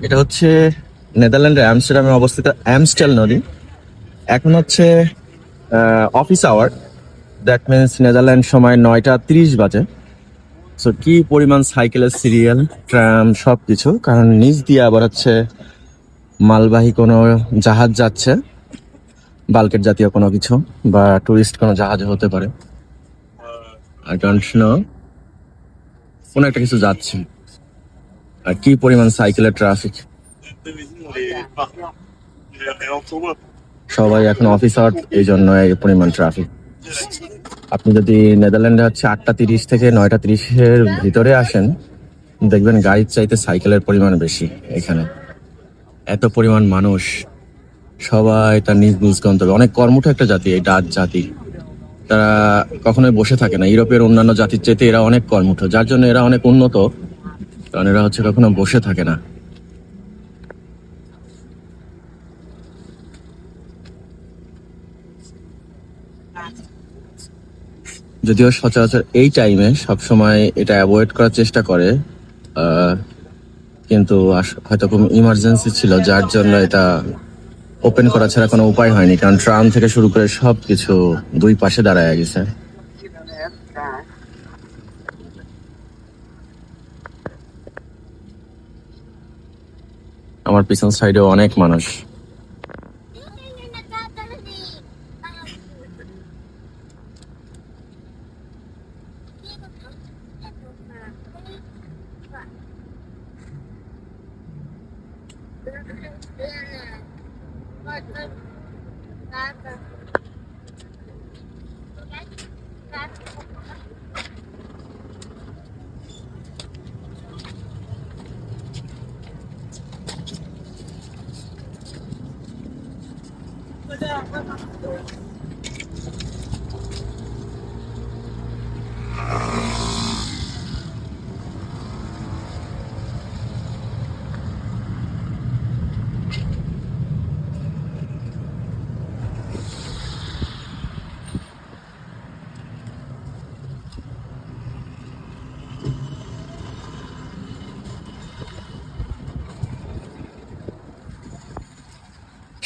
এটা হচ্ছে নেদারল্যান্ডের আমস্টারডামে অবস্থিত অ্যামস্টেল নদী। এখন হচ্ছে office hour, that means Netherland সময় 9:30 বাজে। সো কি পরিমাণ সাইকেলের সিরিয়াল, ট্রাম সব কিছু, কারণ নিচ দিয়ে আবার হচ্ছে মালবাহী কোনো জাহাজ যাচ্ছে, বাল্কের জাতীয় কোনো কিছু, বা টুরিস্ট কোনো জাহাজও হতে পারে, আই ডোন্ট নো, কোনো একটা কিছু যাচ্ছে। আর কি পরিমাণ সাইকেলের ট্রাফিক! সবাই এখন অফিস আওয়ার, এই জন্য এই পরিমাণ ট্রাফিক। আপনি যদি নেদারল্যান্ডে হচ্ছে 8:30 থেকে 9:30-এর ভিতরে আসেন, দেখবেন গাড়ির চাইতে সাইকেলের পরিমাণ বেশি এখানে। এত পরিমাণ মানুষ, সবাই তার নিজ নিজ গন্তব্যে। অনেক কর্মঠ একটা জাতি এই ডাচ জাতি, তারা কখনোই বসে থাকে না। ইউরোপের অন্যান্য জাতির চাইতে এরা অনেক কর্মঠ, যার জন্য এরা অনেক উন্নত, কারণ এরা হচ্ছে কখনো বসে থাকে না। যদিও সচরাচর এই টাইমে সবসময় এটা অ্যাভয়েড করার চেষ্টা করে, কিন্তু হয়তো কোনো ইমার্জেন্সি ছিল, যার জন্য এটা ওপেন করা ছাড়া কোনো উপায় হয়নি, কারণ ট্রাম থেকে শুরু করে সবকিছু দুই পাশে দাঁড়ায় গেছে। আমার পিছন সাইডে অনেক মানুষ।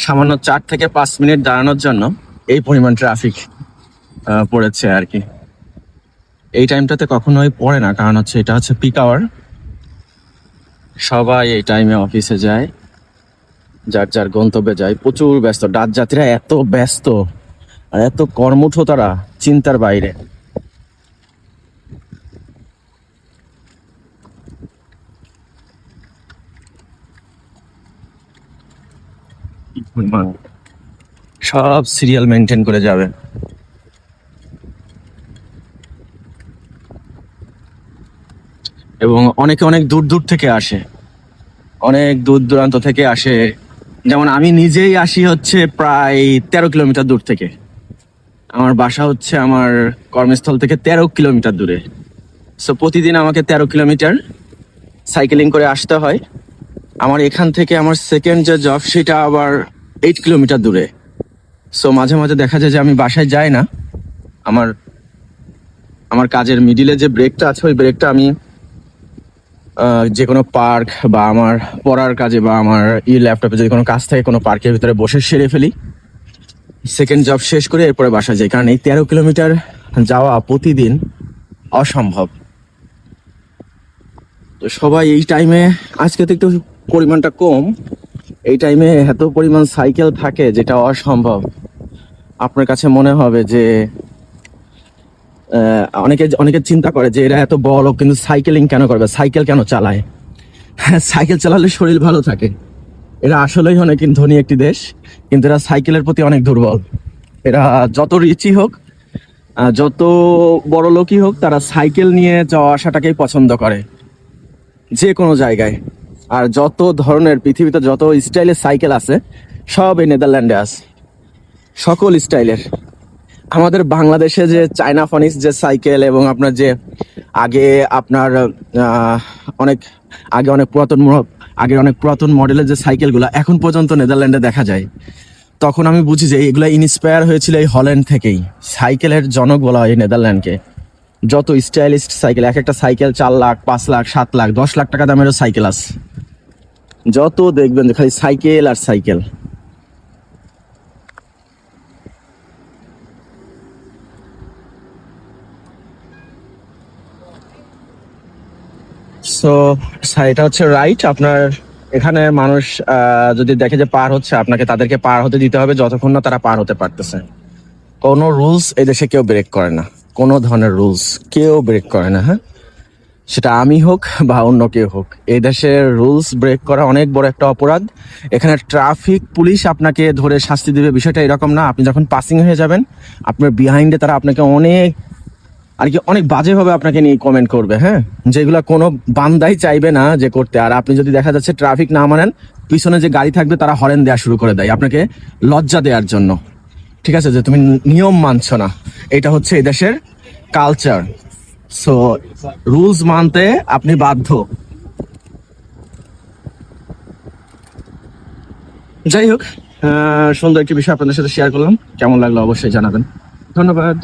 সামান্য 4 থেকে 5 মিনিট দাঁড়ানোর জন্য এই পরিমাণ ট্রাফিক পড়েছে আর কি। এই টাইমটাতে কখনোই পড়ে না, কারণ হচ্ছে এটা হচ্ছে পিক আওয়ার। সবাই এই টাইমে অফিসে যায়, যার যার গন্তব্যে যায়। প্রচুর ব্যস্ত, ডাচ যাত্রীরা এত ব্যস্ত আর এত কর্মঠ, তারা চিন্তার বাইরে। সব সিরিয়াল মেনটেন করে যাবে। এবং অনেকে অনেক দূর দূর থেকে আসে, অনেক দূর দূরান্ত থেকে আসে। যেমন আমি নিজেই আসি হচ্ছে প্রায় 13 কিলোমিটার দূর থেকে। আমার বাসা হচ্ছে আমার কর্মস্থল থেকে 13 কিলোমিটার দূরে। সো প্রতিদিন আমাকে 13 কিলোমিটার সাইকেলিং করে আসতে হয়। আমার এখান থেকে আমার সেকেন্ড যে জব, সেটা আবার 8 কিলোমিটার দূরে। সো মাঝে মাঝে দেখা যায় যে আমি বাসায় যাই না। আমার আমার কাজের মিডিলে যে ব্রেকটা আছে, ওই ব্রেকটা আমি যে কোনো পার্ক বা আমার পড়ার কাজে বা আমার ল্যাপটপে যদি কোনো কাজ থাকে, কোনো পার্কের ভিতরে বসে সেরে ফেলি। সেকেন্ড জব শেষ করে এরপরে বাসায় যাই, কারণ এই 13 কিলোমিটার যাওয়া প্রতিদিন অসম্ভব। তো সবাই এই টাইমে, আজকে তো একটু পরিমাণটা কম, এই টাইমে এত পরিমাণ সাইকেল থাকে যেটা অসম্ভব। আপনার কাছে মনে হবে যে অনেকে অনেকে চিন্তা করে যে এরা এত বড়, কিন্তু সাইকেলিং কেন করবে, সাইকেল কেন চালায়? সাইকেল চালালে শরীর ভালো থাকে। এরা আসলেই অনেক ধনী একটি দেশ, কিন্তু এরা সাইকেলের প্রতি অনেক দুর্বল। এরা যত রিচই হোক, যত বড় লোকই হোক, তারা সাইকেল নিয়ে যাওয়া আসাটাকেই পছন্দ করে যে কোনো জায়গায়। আর যত ধরনের পৃথিবীতে যত স্টাইলের সাইকেল আছে, সব এই নেদারল্যান্ডে আছে, সকল স্টাইলের। আমাদের বাংলাদেশে যে চায়না ফনিক্স যে সাইকেল, এবং আপনার যে আগে আপনার অনেক আগে অনেক পুরাতন মডেলের যে সাইকেলগুলো এখন পর্যন্ত নেদারল্যান্ডে দেখা যায়, তখন আমি বুঝি যে এগুলো ইন্সপায়ার হয়েছিল এই হল্যান্ড থেকেই। সাইকেলের জনক বলা হয় নেদারল্যান্ডকে। যত স্টাইলিস্ট সাইকেল, এক একটা সাইকেল 4 লাখ, 5 লাখ, 7 লাখ, 10 লাখ টাকা দামেরও সাইকেল আছে, যত দেখবেন যে খালি সাইকেল আর সাইকেল। সো এটা হচ্ছে রাইট আপনার। এখানে মানুষ যদি দেখে যে পার হচ্ছে, আপনাকে তাদেরকে পার হতে দিতে হবে যতক্ষণ না তারা পার হতে পারতেছে। কোনো রুলস এই দেশে কেউ ব্রেক করে না, কোনো ধরনের রুলস কেউ ব্রেক করে না। হ্যাঁ, সেটা আমি হোক বা অন্য কেউ হোক, এই দেশের রুলস ব্রেক করা অনেক বড় একটা অপরাধ। এখানে ট্রাফিক পুলিশ আপনাকে ধরে শাস্তি দিবে বিষয়টা এরকম না। আপনি যখন পাসিং হয়ে যাবেন, আপনার বিহাইন্ডে তারা আপনাকে অনেক আর কি অনেক বাজেভাবে আপনাকে নিয়ে কমেন্ট করবে। হ্যাঁ, যেগুলো কোনো বান্দাই চাইবে না যে করতে। আর আপনি যদি দেখা যাচ্ছে ট্রাফিক না মানেন, পিছনে যে গাড়ি থাকবে তারা হরেন দেওয়া শুরু করে দেয় আপনাকে লজ্জা দেওয়ার জন্য। ঠিক আছে, যে তুমি নিয়ম মানছো না, এটা হচ্ছে এই দেশের কালচার। সো রুলস মানতে আপনি বাধ্য। যাই হোক, সুন্দর একটি বিষয় আপনাদের সাথে শেয়ার করলাম। কেমন লাগলো অবশ্যই জানাবেন। ধন্যবাদ।